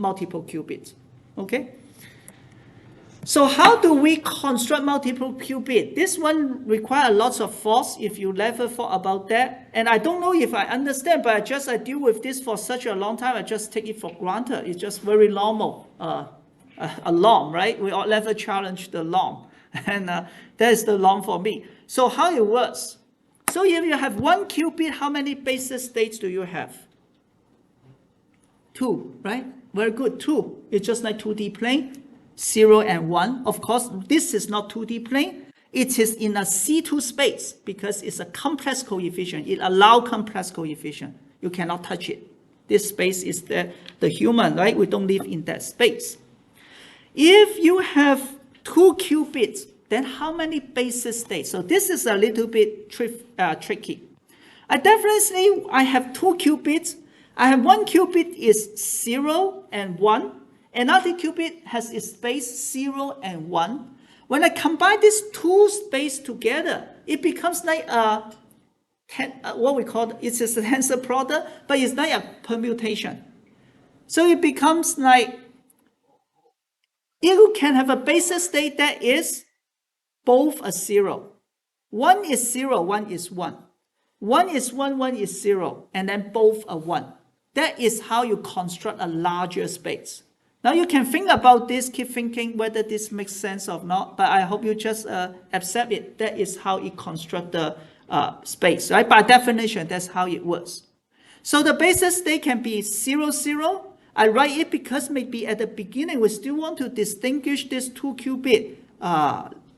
multiple qubits. Okay? So how do we construct multiple qubit? This one requires lots of thoughts if you never thought about that. And I don't know if I understand, but I deal with this for such a long time, I just take it for granted. It's just very normal. A norm, right? We all never challenge the norm. And that is the norm for me. So how it works? So if you have one qubit, how many basis states do you have? 2, right? Very good, 2. It's just like 2D plane. 0 and 1. Of course, this is not 2D plane. It is in a C2 space because it's a complex coefficient. It allows complex coefficient. You cannot touch it. This space is the human, right? We don't live in that space. If you have 2 qubits, then how many basis states? So this is a little bit tricky. I have 2 qubits. I have one qubit is 0 and 1. Another qubit has its space 0 and 1. When I combine these 2 spaces together, it becomes like what we call, it's just a tensor product, but it's like a permutation. So it becomes like, you can have a basis state that is both a 0. One is 0, one is 1. One is 1, one is 0, and then both are 1. That is how you construct a larger space. Now you can think about this, keep thinking whether this makes sense or not, but I hope you just accept it. That is how it constructs the space, right? By definition, that's how it works. So the basis state can be 0, 0. I write it because maybe at the beginning we still want to distinguish these 2 qubit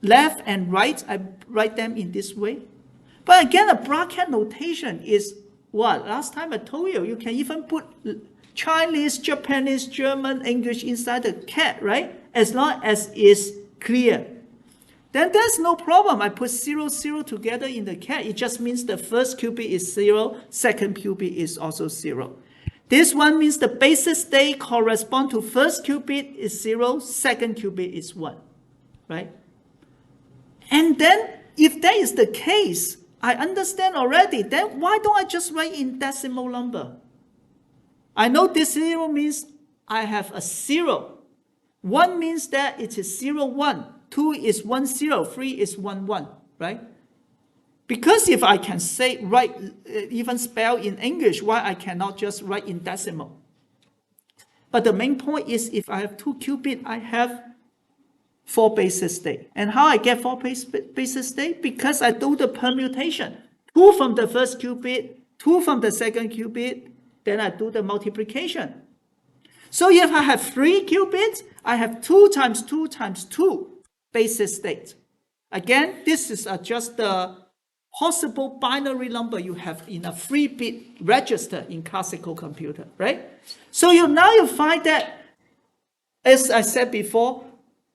left and right. I write them in this way. But again, a bracket notation is what? Last time I told you, you can even put Chinese, Japanese, German, English inside the cat, right? As long as it's clear. Then there's no problem. I put 0, 0 together in the cat. It just means the first qubit is 0, second qubit is also 0. This one means the basis state correspond to first qubit is 0, second qubit is 1, right? And then if that is the case, I understand already, then why don't I just write in decimal number? I know this 0 means I have a 0. 1 means that it is 0, 1. 2 is 1, 0. 3 is 1, 1, right? Because if I can say, even spell in English, why I cannot just write in decimal? But the main point is if I have 2 qubits, I have 4 basis states. And how I get 4 basis states? Because I do the permutation. 2 from the first qubit, 2 from the second qubit, then I do the multiplication. So if I have 3 qubits, I have 2 times 2 times 2 basis states. Again, this is just the possible binary number you have in a 3-bit register in classical computer, right? So now you find that, as I said before,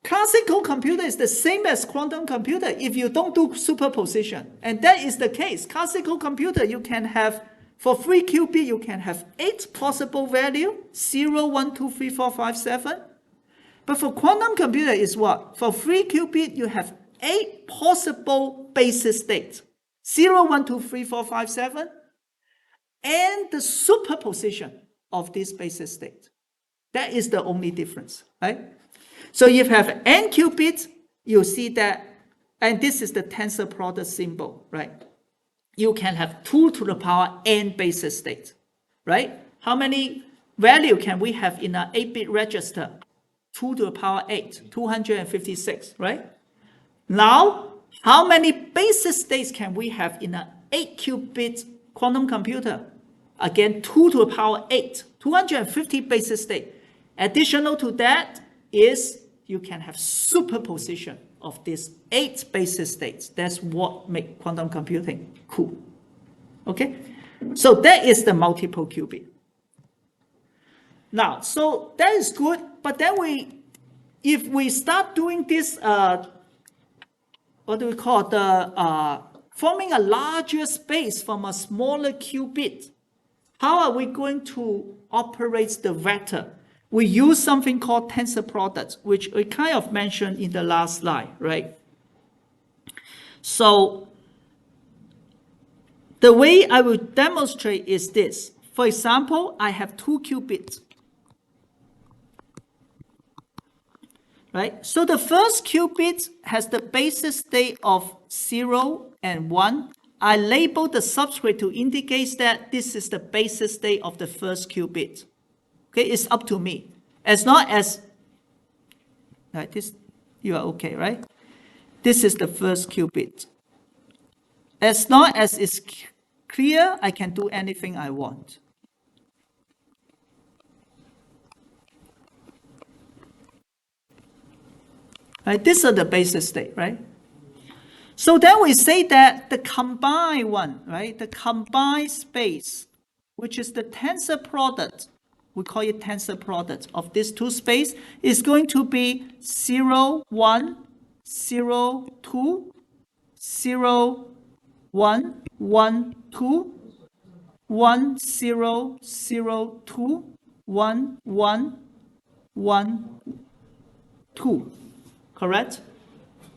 classical computer is the same as quantum computer if you don't do superposition. And that is the case. Classical computer, you can have, for 3 qubit, you can have 8 possible values, 0, 1, 2, 3, 4, 5, 7. But for quantum computer is what? For 3 qubit, you have 8 possible basis states. 0, 1, 2, 3, 4, 5, 7. And the superposition of this basis state. That is the only difference, right? So if you have n qubits, you see that, and this is the tensor product symbol, right? You can have 2 to the power n basis states, right? How many value can we have in an 8-bit register? 2 to the power 8, 256, right? Now, how many basis states can we have in an 8-qubit quantum computer? Again, 2 to the power 8, 250 basis states. Additional to that is you can have superposition of these 8 basis states. That's what makes quantum computing cool. Okay? So that is the multiple qubit. Now, so that is good, but then if we start doing this, what do we call the forming a larger space from a smaller qubit, how are we going to operate the vector? We use something called tensor products, which we kind of mentioned in the last slide, right? So the way I will demonstrate is this. For example, I have 2 qubits. right? So the first qubit has the basis state of 0 and 1. I label the subscript to indicate that this is the basis state of the first qubit. Okay, it's up to me. As long as, right, this, you are okay, right? This is the first qubit. As long as it's clear, I can do anything I want. Right, these are the basis state, right? So then we say that the combined one, right? The combined space, which is the tensor product, we call it tensor product of these two space, is going to be 0, 1, 0, 2, 0, 1, 1, 2, 1, 0, 0, 2, 1, 1, 1, 2. Correct?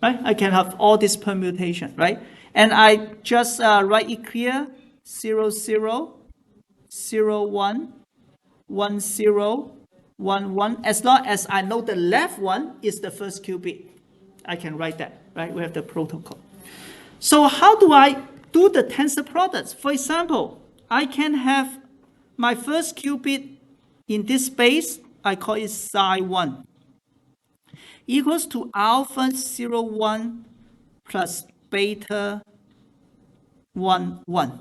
Right? I can have all this permutation, right? And I just write it clear, 0, 0, 0, 1, 1, 0, 1, 1. As long as I know the left one is the first qubit, I can write that, right? We have the protocol. So how do I do the tensor products? For example, I can have my first qubit in this space, I call it psi 1. Equals to alpha 0, 1 plus beta 1, 1.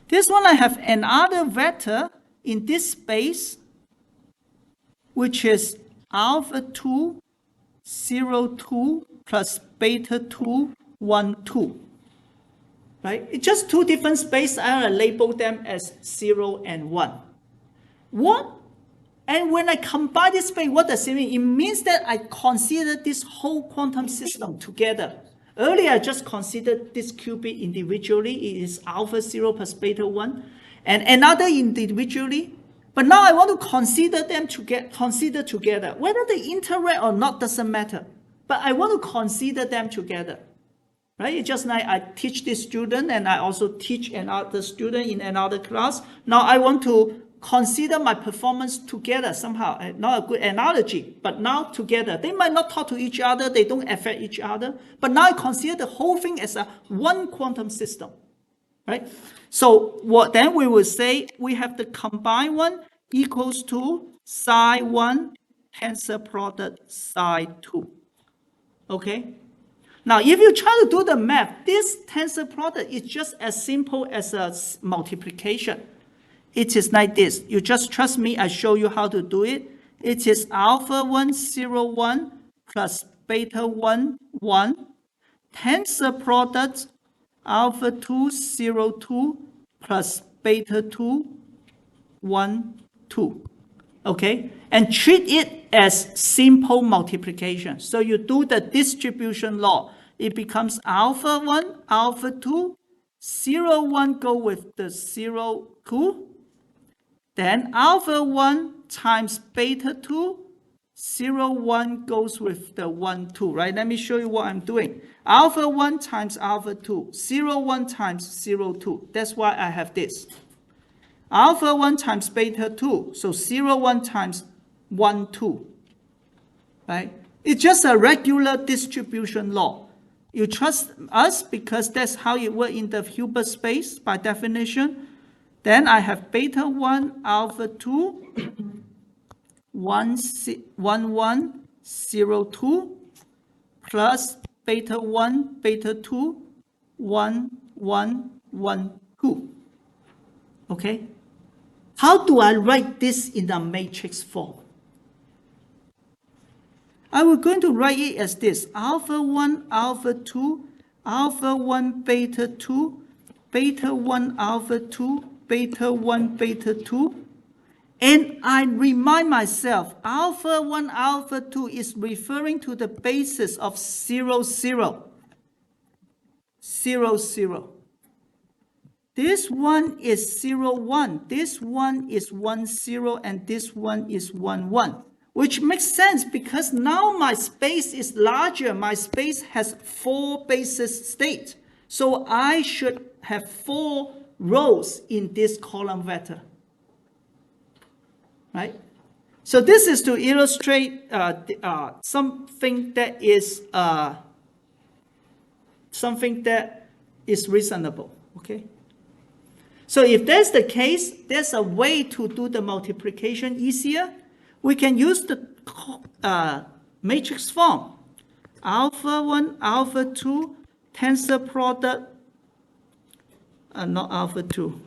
This one I have another vector in this space, which is alpha 2, 0, 2 plus beta 2, 1, 2. Right? It's just two different spaces. I will label them as 0 and 1. What? And when I combine this space, what does it mean? It means that I consider this whole quantum system together. Earlier, I just considered this qubit individually. It is alpha 0 plus beta 1. And another individually. But now I want to consider them together. Whether they interact or not doesn't matter. But I want to consider them together. Right? It's just like I teach this student and I also teach another student in another class. Now I want to consider my performance together somehow. Not a good analogy, but now together. They might not talk to each other, they don't affect each other, but now I consider the whole thing as a one quantum system, right? So what then we will say we have the combined one equals to psi 1 tensor product psi 2, okay? Now, if you try to do the math, this tensor product is just as simple as a multiplication. It is like this. You just trust me, I show you how to do it. It is alpha 1, 0, 1 plus beta 1, 1. Tensor product alpha 2, 0, 2 plus beta 2, 1, 2. Okay? And treat it as simple multiplication. So you do the distribution law. It becomes alpha 1, alpha 2, 0, 1 go with the 0, 2. Then alpha 1 times beta 2, 0, 1 goes with the 1, 2, right? Let me show you what I'm doing. Alpha 1 times alpha 2, 0, 1 times 0, 2. That's why I have this. Alpha 1 times beta 2, so 0, 1 times 1, 2, right? It's just a regular distribution law. You trust us because that's how it works in the Hilbert space by definition. Then I have beta 1, alpha 2, 1, 1, 0, 2, plus beta 1, beta 2, 1, 1, 1, 2. Okay? How do I write this in a matrix form? I was going to write it as this. Alpha 1, alpha 2, alpha 1, beta 2, beta 1, alpha 2, beta 1, beta 2. And I remind myself, alpha 1, alpha 2 is referring to the basis of 0, 0. 0, 0. This one is 0, 1. This one is 1, 0. And this one is 1, 1. Which makes sense because now my space is larger. My space has 4 basis states. So I should have 4 rows in this column vector. Right? So this is to illustrate something that is reasonable. Okay. So if that's the case, there's a way to do the multiplication easier. We can use the matrix form. Alpha 1, alpha 2, tensor product, not alpha 2.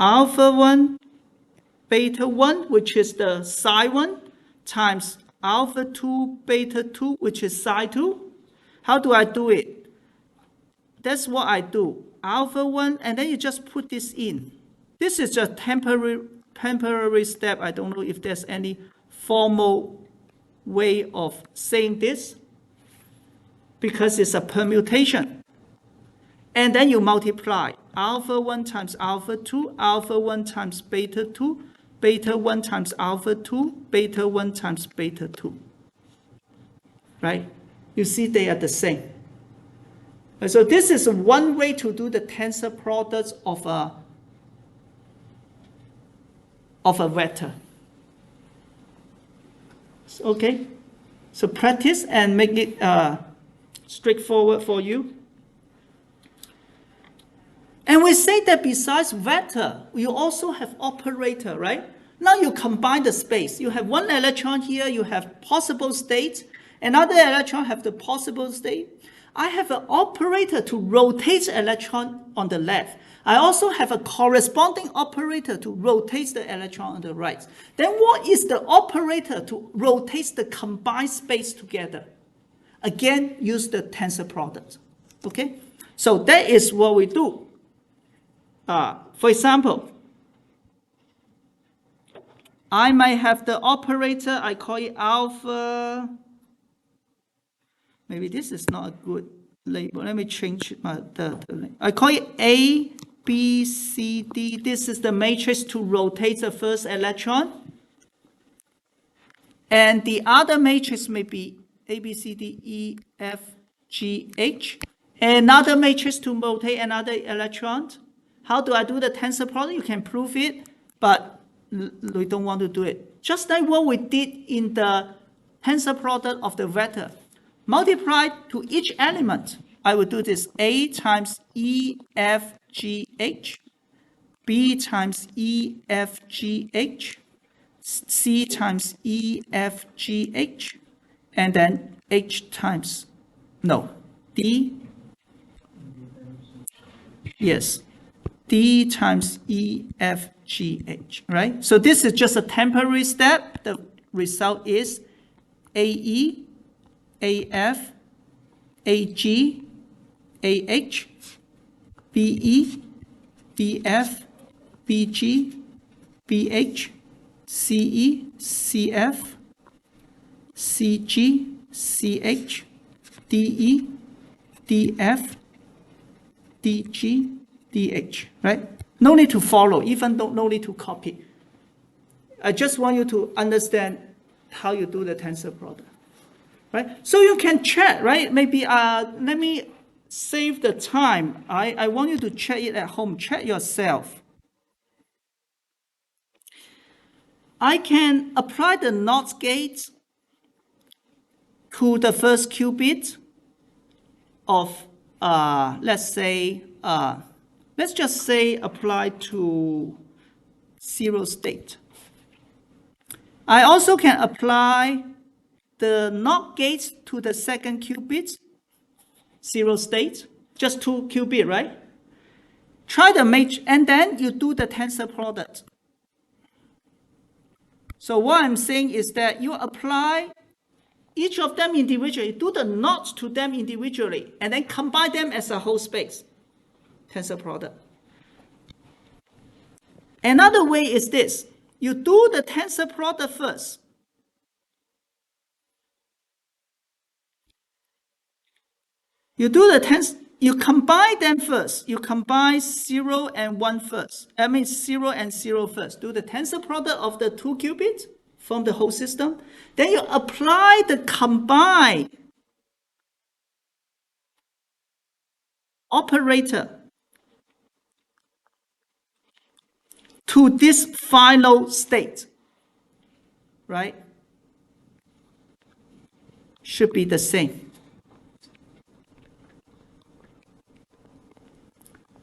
Alpha 1, beta 1, which is the psi 1, times alpha 2, beta 2, which is psi 2. How do I do it? That's what I do. Alpha 1, and then you just put this in. This is just temporary step. I don't know if there's any formal way of saying this, because it's a permutation. And then you multiply alpha 1 times alpha 2, alpha 1 times beta 2, beta 1 times alpha 2, beta 1 times beta 2. Right? You see they are the same. So this is one way to do the tensor products of a vector. Okay? So practice and make it straightforward for you. And we say that besides vector, you also have operator, right? Now you combine the space. You have one electron here, you have possible state. Another electron have the possible state. I have an operator to rotate the electron on the left. I also have a corresponding operator to rotate the electron on the right. Then what is the operator to rotate the combined space together? Again, use the tensor product. Okay? So that is what we do. For example, I might have the operator, I call it alpha. Maybe this is not a good label. Let me change the I call it A, B, C, D. This is the matrix to rotate the first electron. And the other matrix may be A, B, C, D, E, F, G, H. Another matrix to rotate another electron. How do I do the tensor product? You can prove it, but we don't want to do it. Just like what we did in the tensor product of the vector. Multiply to each element. I will do this A times E, F, G, H, B times E, F, G, H, C times E, F, G, H, and then H times, no, D, yes, D times E, F, G, H, right? So this is just a temporary step. The result is AE, AF, AG, AH, BE, BF, BG, BH, CE, CF, CG, CH, DE, DF, DG, DH, right? No need to follow, even though no need to copy. I just want you to understand how you do the tensor product, right? So you can check, right? Maybe let me save the time. I want you to check it at home. Check yourself. I can apply the NOT gate to the first qubit of, let's just say apply to 0 state. I also can apply the NOT gate to the second qubit, 0 state, just 2 qubit, right? Try the matrix, and then you do the tensor product. So what I'm saying is that you apply each of them individually, do the NOT to them individually, and then combine them as a whole space, tensor product. Another way is this. You do the tensor product first. You combine them first. You combine 0 and 1 first. I mean 0 and 0 first. Do the tensor product of the 2 qubits from the whole system. Then you apply the combine operator to this final state, right, should be the same.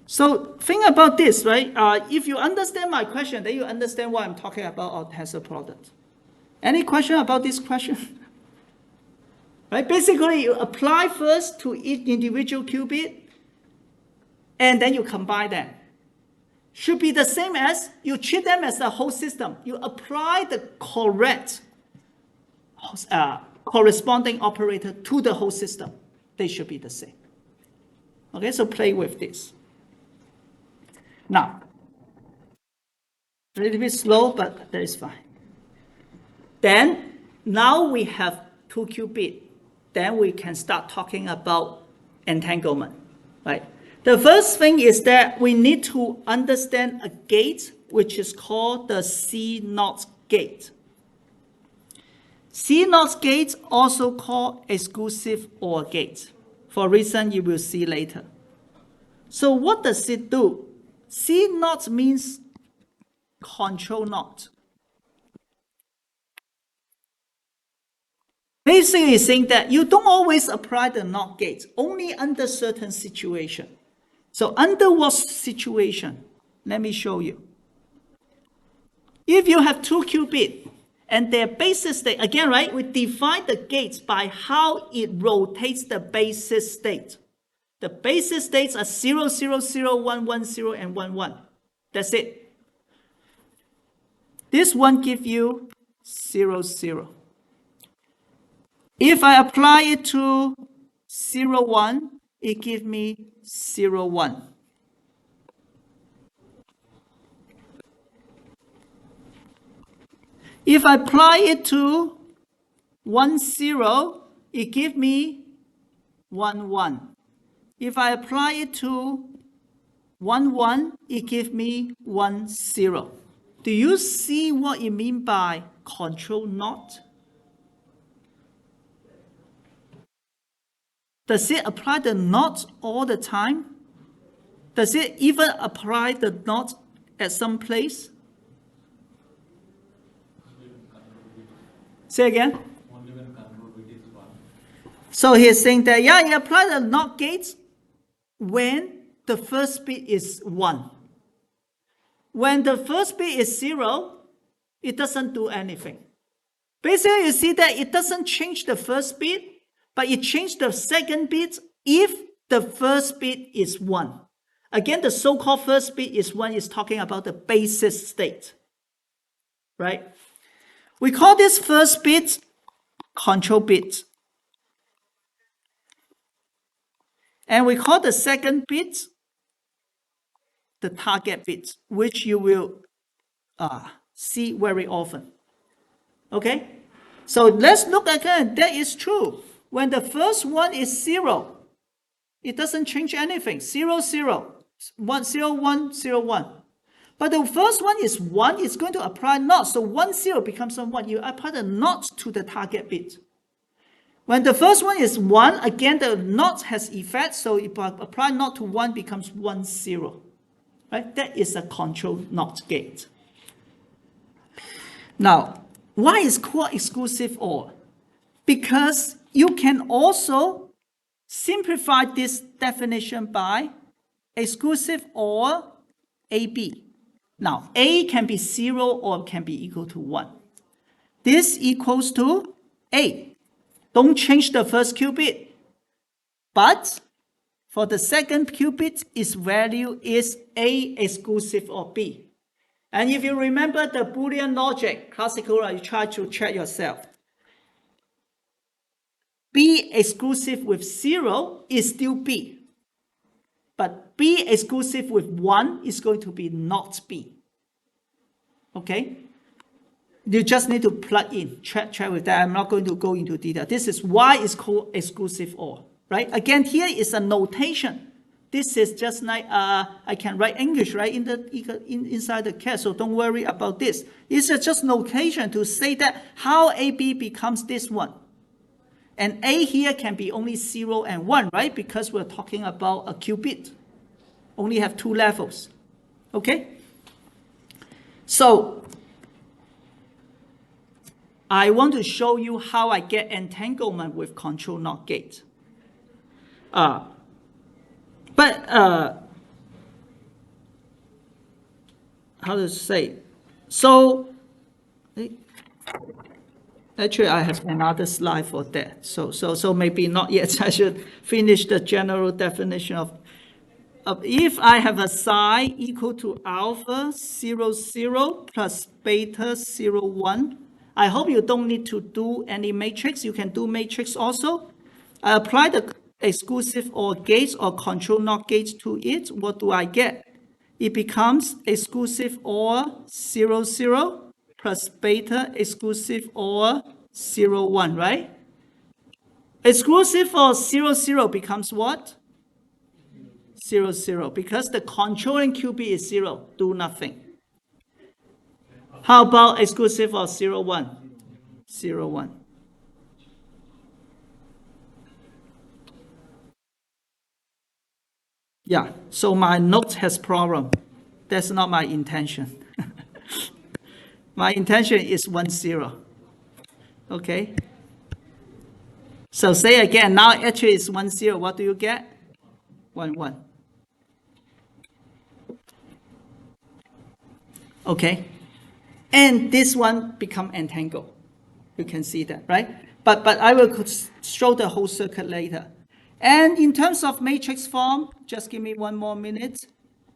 So think about this, right? If you understand my question, then you understand what I'm talking about on tensor product. Any question about this question? Right? Basically, you apply first to each individual qubit, and then you combine them. Should be the same as you treat them as a whole system. You apply the correct corresponding operator to the whole system. They should be the same. Okay, so play with this. Now, a little bit slow, but that is fine. Then, now we have 2 qubits. Then we can start talking about entanglement, right? The first thing is that we need to understand a gate, which is called the CNOT gate. CNOT gate, also called exclusive OR gate, for a reason you will see later. So what does it do? CNOT means control NOT. Basically saying that you don't always apply the NOT gate, only under certain situation. So under what situation? Let me show you. If you have 2 qubits and their basis state, again, right, we define the gates by how it rotates the basis state. The basis states are 0, 0, 0, 1, 1, 0, and 1, 1. That's it. This one gives you 0, 0. If I apply it to 0, 1, it gives me 0, 1. If I apply it to 1, 0, it gives me 1, 1. If I apply it to 1, 1, it gives me 1, 0. Do you see what it means by control NOT? Does it apply the NOT all the time? Does it even apply the NOT at some place? Say again? Only when control bit is 1. So he's saying that, yeah, you apply the NOT gates when the first bit is 1. When the first bit is 0, it doesn't do anything. Basically, you see that it doesn't change the first bit, but it changes the second bit if the first bit is 1. Again, the so-called first bit is 1 is talking about the basis state, right? We call this first bit control bit. And we call the second bit the target bit, which you will see very often. Okay? So let's look again. That is true. When the first one is 0, it doesn't change anything. 0, 0, 1, 0, 1, 0, 1. But the first one is 1, it's going to apply NOT. So 1, 0 becomes a 1. You apply the NOT to the target bit. When the first one is 1, again, the NOT has effect. So if I apply NOT to 1, becomes 1, 0. Right? That is a control NOT gate. Now, why is called exclusive OR? Because you can also simplify this definition by exclusive OR AB. Now, A can be 0 or can be equal to 1. This equals to A. Don't change the first qubit. But for the second qubit, its value is A exclusive of B. And if you remember the Boolean logic, classical, you try to check yourself. B exclusive with 0 is still B. But B exclusive with 1 is going to be not B. Okay? You just need to plug in, check with that. I'm not going to go into detail. This is why it's called exclusive OR, right? Again, here is a notation. This is just like I can write English, right, inside the cat, so don't worry about this. It's just notation to say that how AB becomes this one. And A here can be only 0 and 1, right? Because we're talking about a qubit. Only have 2 levels. Okay? So I want to show you how I get entanglement with control NOT gate. How to say? So actually, I have another slide for that. So maybe not yet. I should finish the general definition of if I have a psi equal to alpha 0, 0 plus beta 0, 1. I hope you don't need to do any matrix. You can do matrix also. I apply the exclusive OR gates or control NOT gates to it. What do I get? It becomes exclusive OR 0, 0 plus beta exclusive OR 0, 1, right? Exclusive OR 0, 0 becomes what? 0, 0, because the controlling qubit is 0, do nothing. How about exclusive of 0, 1? 0, 1. Yeah, so my note has problem. That's not my intention. My intention is 1, 0. Okay? So say again, now actually it's 1, 0. What do you get? 1, 1. Okay? And this one become entangled. You can see that, right? But I will show the whole circuit later. And in terms of matrix form, just give me 1 more minute.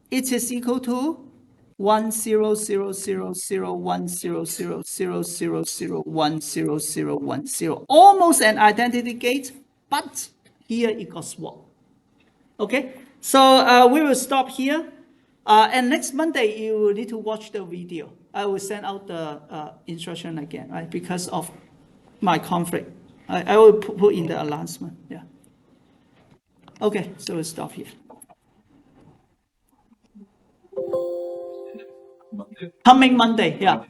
It is equal to 1, 0, 0, 0, 0, 1, 0, 0, 0, 0, 0, 1, 0, 0, 1, 0. Almost an identity gate, but here it got swapped. Okay, so we will stop here. And next Monday, you will need to watch the video. I will send out the instruction again, right? Because of my conflict. I will put in the announcement, yeah. Okay, so we'll stop here. Coming Monday, yeah.